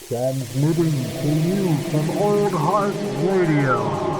Transmitting to you from Old Heart Radio.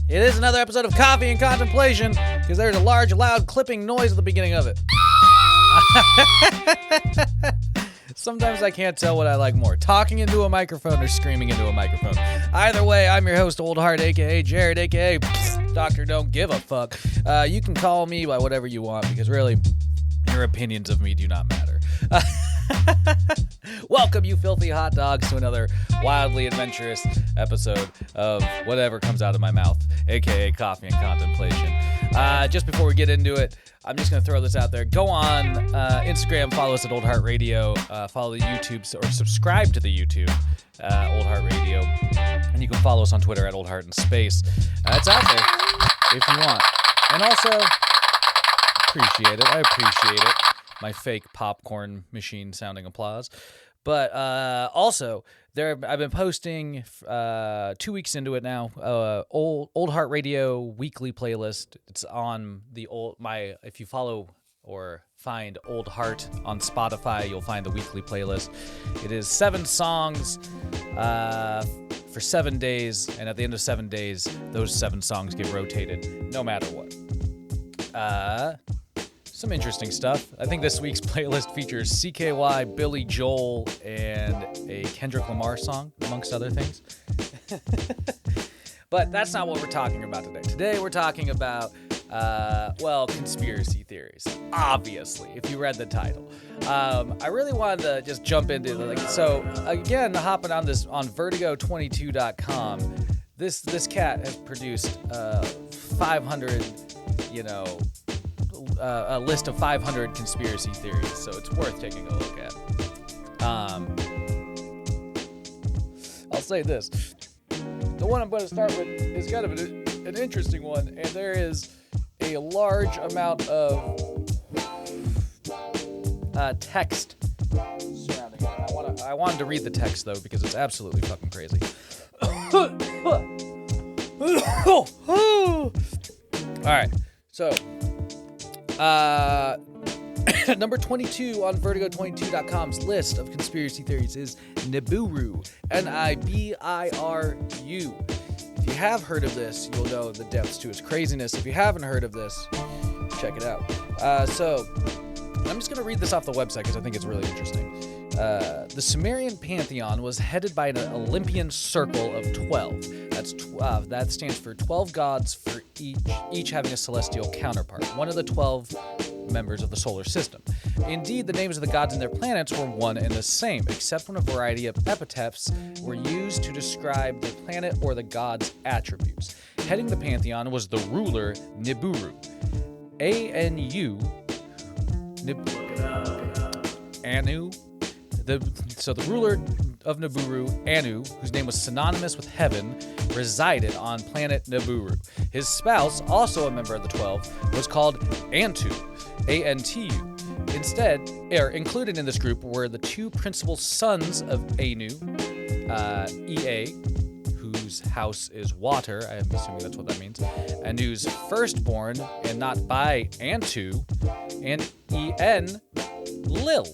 It is another episode of Coffee and Contemplation, because there's a large, loud clipping noise at the beginning of it. Sometimes I can't tell what I like more, talking into a microphone or screaming into a microphone. Either way, I'm your host, Old Heart, a.k.a. Jared, a.k.a. Dr. Don't Give a Fuck. You can call me by whatever you want, because really, your opinions of me do not matter. Welcome, you filthy hot dogs, to another wildly adventurous episode of whatever comes out of my mouth, aka Coffee and Contemplation. Just before we get into it, I'm just going to throw this out there. Go on Instagram, follow us at Old Heart Radio, follow the YouTube, or subscribe to the YouTube, Old Heart Radio, and you can follow us on Twitter at Old Heart in Space. It's out there if you want. And also, appreciate it. I appreciate it. My fake popcorn machine sounding applause. But also, I've been posting 2 weeks into it now. Old Heart Radio weekly playlist. It's on the if you follow or find Old Heart on Spotify, you'll find the weekly playlist. It is 7 songs for 7 days, and at the end of 7 days, those 7 songs get rotated, no matter what. Some interesting stuff. I think this week's playlist features CKY, Billy Joel, and a Kendrick Lamar song, amongst other things. But that's not what we're talking about today. Today we're talking about, conspiracy theories. Obviously, if you read the title. I really wanted to just jump into again, hopping on this on Vertigo22.com. This cat has produced 500, a list of 500 conspiracy theories, so it's worth taking a look at. I'll say this. The one I'm going to start with is kind of an interesting one, and there is a large amount of text surrounding it. I wanted to read the text, though, because it's absolutely fucking crazy. All right, so... number 22 on Vertigo22.com's list of conspiracy theories is Nibiru, Nibiru. If you have heard of this, you'll know the depths to its craziness. If you haven't heard of this, check it out. So, I'm just going to read this off the website because I think it's really interesting. The Sumerian pantheon was headed by an Olympian circle of 12. That stands for 12 gods, for each having a celestial counterpart, one of the 12 members of the solar system. Indeed, the names of the gods and their planets were one and the same, except when a variety of epithets were used to describe the planet or the god's attributes. Heading the pantheon was the ruler Nibiru. Anu. The ruler of Nibiru, Anu, whose name was synonymous with heaven, resided on planet Nibiru. His spouse, also a member of the 12, was called Antu, A-N-T-U. Included in this group were the 2 principal sons of Anu, Ea, whose house is water, I am assuming that's what that means, Anu's firstborn, and not by Antu, and En, Lil.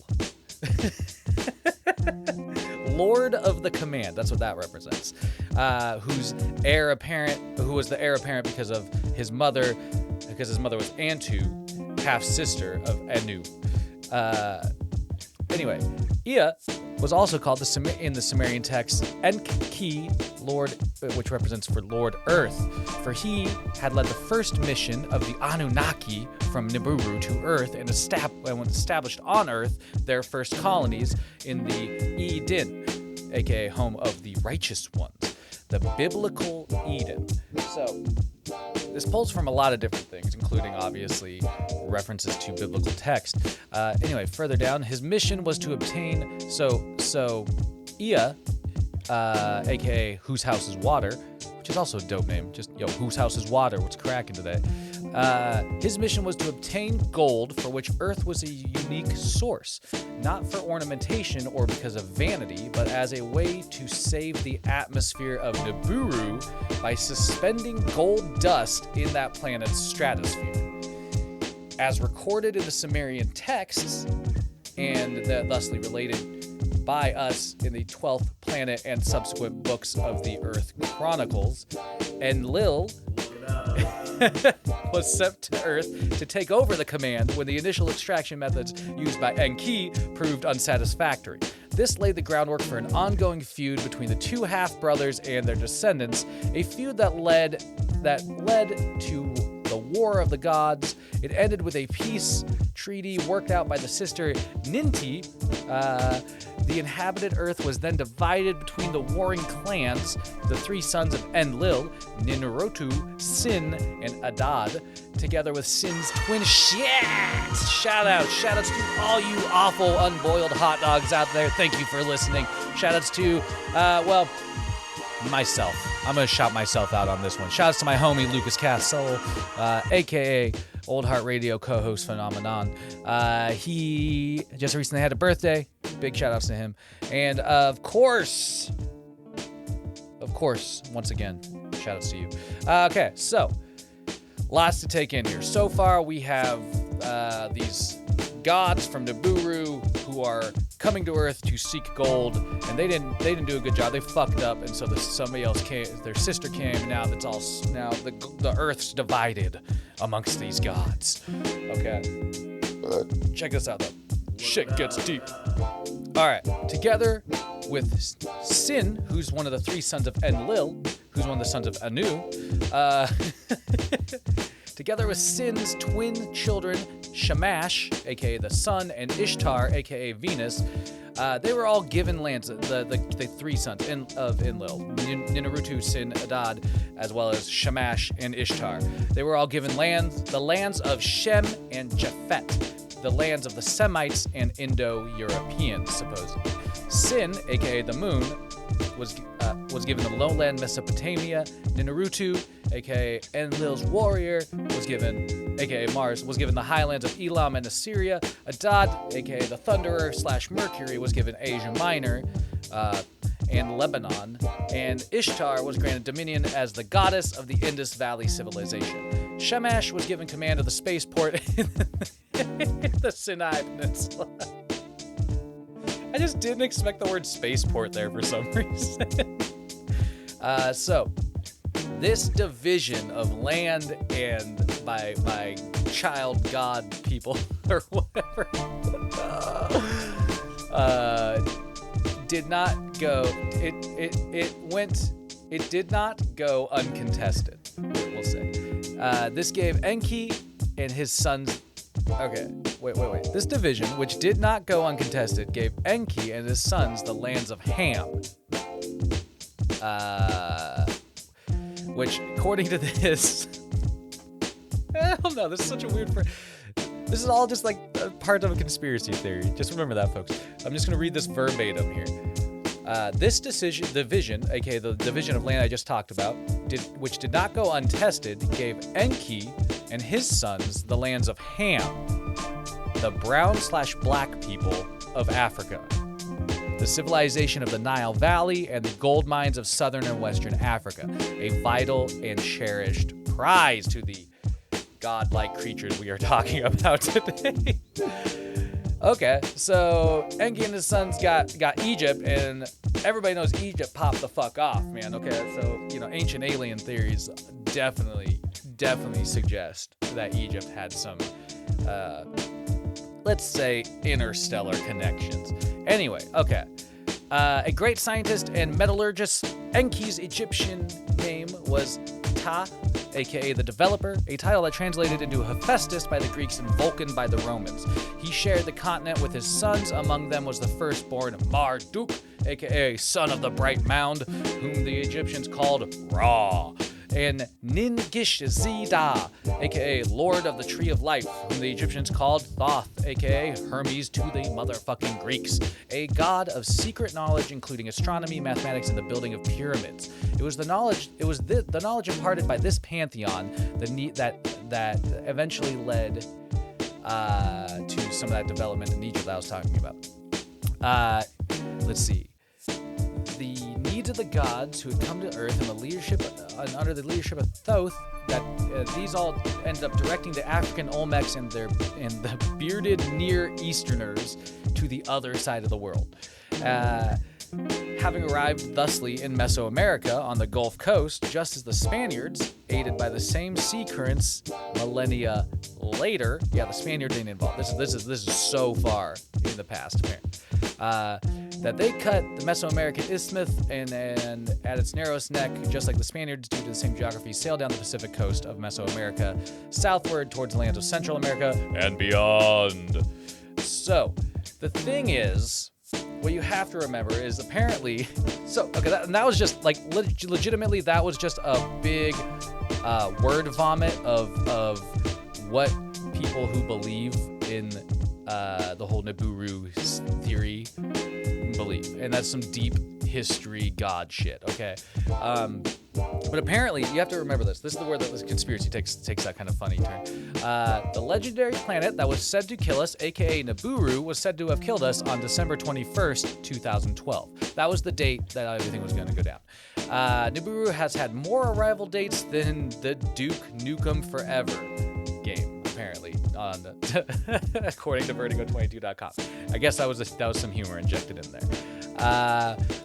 Lord of the Command, that's what that represents. Who was the heir apparent because his mother was Antu, half sister of Anu. Anyway, Ea was also called in the Sumerian text Enki, Lord, which represents for Lord Earth, for he had led the first mission of the Anunnaki from Nibiru to Earth and established on Earth their first colonies in the Eden, aka home of the righteous ones, the biblical Eden. So, this pulls from a lot of different things, including, obviously, references to biblical text. Anyway, further down, his mission was to obtain... So Ea, a.k.a. Whose House is Water, which is also a dope name. Just, Whose House is Water? What's cracking today? His mission was to obtain gold, for which Earth was a unique source, not for ornamentation or because of vanity, but as a way to save the atmosphere of Nibiru by suspending gold dust in that planet's stratosphere. As recorded in the Sumerian texts, and thusly related by us in the 12th planet and subsequent books of the Earth Chronicles, Enlil was sent to Earth to take over the command when the initial extraction methods used by Enki proved unsatisfactory. This laid the groundwork for an ongoing feud between the two half-brothers and their descendants, a feud that led to the War of the Gods. It ended with a peace treaty worked out by the sister Ninti. The inhabited Earth was then divided between the warring clans, the three sons of Enlil, Ninrotu, Sin, and Adad, together with Sin's twin Shoutouts to all you awful unboiled hot dogs out there. Thank you for listening. Shoutouts to, myself. I'm going to shout myself out on this one. Shoutouts to my homie Lucas Castle, a.k.a. Old Heart Radio co-host phenomenon. He just recently had a birthday. Big shout-outs to him. And of course, once again, shout-outs to you. Okay, so, lots to take in here. So far, we have these gods from Nibiru who are coming to Earth to seek gold, and they didn't do a good job. They fucked up, and so somebody else came. Their sister came, and now the Earth's divided amongst these gods. Okay, check this out though. Shit gets deep. All right, together with Sin, who's one of the three sons of Enlil, who's one of the sons of Anu. Together with Sin's twin children, Shamash, aka the sun, and Ishtar, aka Venus, they were all given lands. The three sons of Enlil, Ninrutu, Sin, Adad, as well as Shamash and Ishtar. They were all given lands, the lands of Shem and Japhet, the lands of the Semites and Indo-Europeans, supposedly. Sin, aka the moon, was given the lowland Mesopotamia. Ninrutu, aka Enlil's warrior, was given, aka Mars, was given the highlands of Elam and Assyria. Adad, aka the thunderer / Mercury, was given Asia Minor and Lebanon. And Ishtar was granted dominion as the goddess of the Indus Valley civilization. Shamash was given command of the spaceport in the Sinai Peninsula. I just didn't expect the word spaceport there for some reason. So, this division of land and by child god people or whatever did not go. It did not go uncontested. We'll say. This gave Enki and his sons. Okay, wait. This division, which did not go uncontested, gave Enki and his sons the lands of Ham. Which, according to this, I don't know, this is such a weird this is all just like a part of a conspiracy theory. Just remember that, folks. I'm just going to read this verbatim here. This division, aka the division of land I just talked about, which did not go untested, gave Enki and his sons the lands of Ham, the brown/black people of Africa, the civilization of the Nile Valley, and the gold mines of southern and western Africa, a vital and cherished prize to the godlike creatures we are talking about today. Okay, so Enki and his sons got Egypt, and everybody knows Egypt popped the fuck off, man. Okay, so, ancient alien theories definitely suggest that Egypt had some, let's say, interstellar connections. Anyway, okay. A great scientist and metallurgist, Enki's Egyptian name was Ta, aka the Developer, a title that translated into Hephaestus by the Greeks and Vulcan by the Romans. He shared the continent with his sons. Among them was the firstborn Marduk, aka son of the Bright Mound, whom the Egyptians called Ra. and Nin-Gish-Zida, aka Lord of the Tree of Life, whom the Egyptians called Thoth, aka Hermes to the motherfucking Greeks, a god of secret knowledge including astronomy, mathematics, and the building of pyramids. It was the knowledge imparted by this pantheon that eventually led to some of that development in Egypt that I was talking about. Let's see. The needs of the gods who had come to Earth under the leadership of Thoth, that these all ended up directing the African Olmecs and the bearded Near Easterners to the other side of the world. Having arrived thusly in Mesoamerica on the Gulf Coast, just as the Spaniards, aided by the same sea currents millennia later, the Spaniards ain't involved. This is so far in the past, apparently. That they cut the Mesoamerican isthmus and at its narrowest neck, just like the Spaniards, due to the same geography, sailed down the Pacific coast of Mesoamerica, southward towards the lands of Central America and beyond. So, the thing is, what you have to remember is apparently, that was just like legitimately that was just a big word vomit of what people who believe in the whole Nibiru theory believe, and that's some deep history god shit. Okay, but apparently you have to remember this. This is the word that this conspiracy takes that kind of funny turn. The legendary planet that was said to kill us, aka Nibiru, was said to have killed us on December 21st, 2012. That was the date that everything was going to go down. Nibiru has had more arrival dates than the Duke Nukem Forever game, apparently, according to Vertigo22.com. I guess that was some humor injected in there.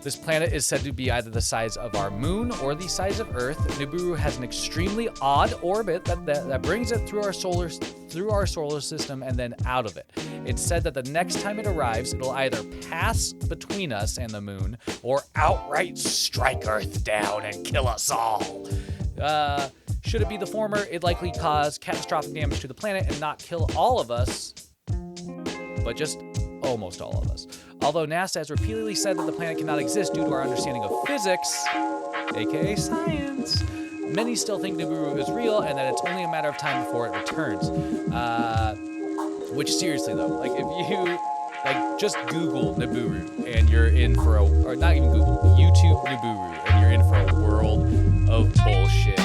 This planet is said to be either the size of our moon or the size of Earth. Nibiru has an extremely odd orbit that brings it through our solar system and then out of it. It's said that the next time it arrives, it'll either pass between us and the moon or outright strike Earth down and kill us all. Should it be the former, it'd likely cause catastrophic damage to the planet and not kill all of us, but just almost all of us. Although NASA has repeatedly said that the planet cannot exist due to our understanding of physics, aka science, many still think Nibiru is real and that it's only a matter of time before it returns. Which seriously though, like if you just Google Nibiru and you're in for or not even Google, YouTube Nibiru and you're in for a world of bullshit.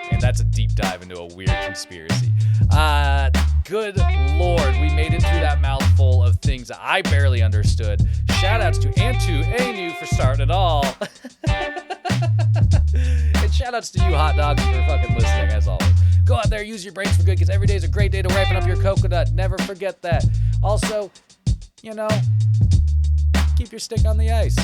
And that's a deep dive into a weird conspiracy. Good Lord, we made it through that mouthful of things that I barely understood. Shoutouts to Anu for starting it all. And shoutouts to you, hot dogs, for fucking listening, as always. Go out there, use your brains for good, because every day is a great day to ripen up your coconut. Never forget that. Also, keep your stick on the ice.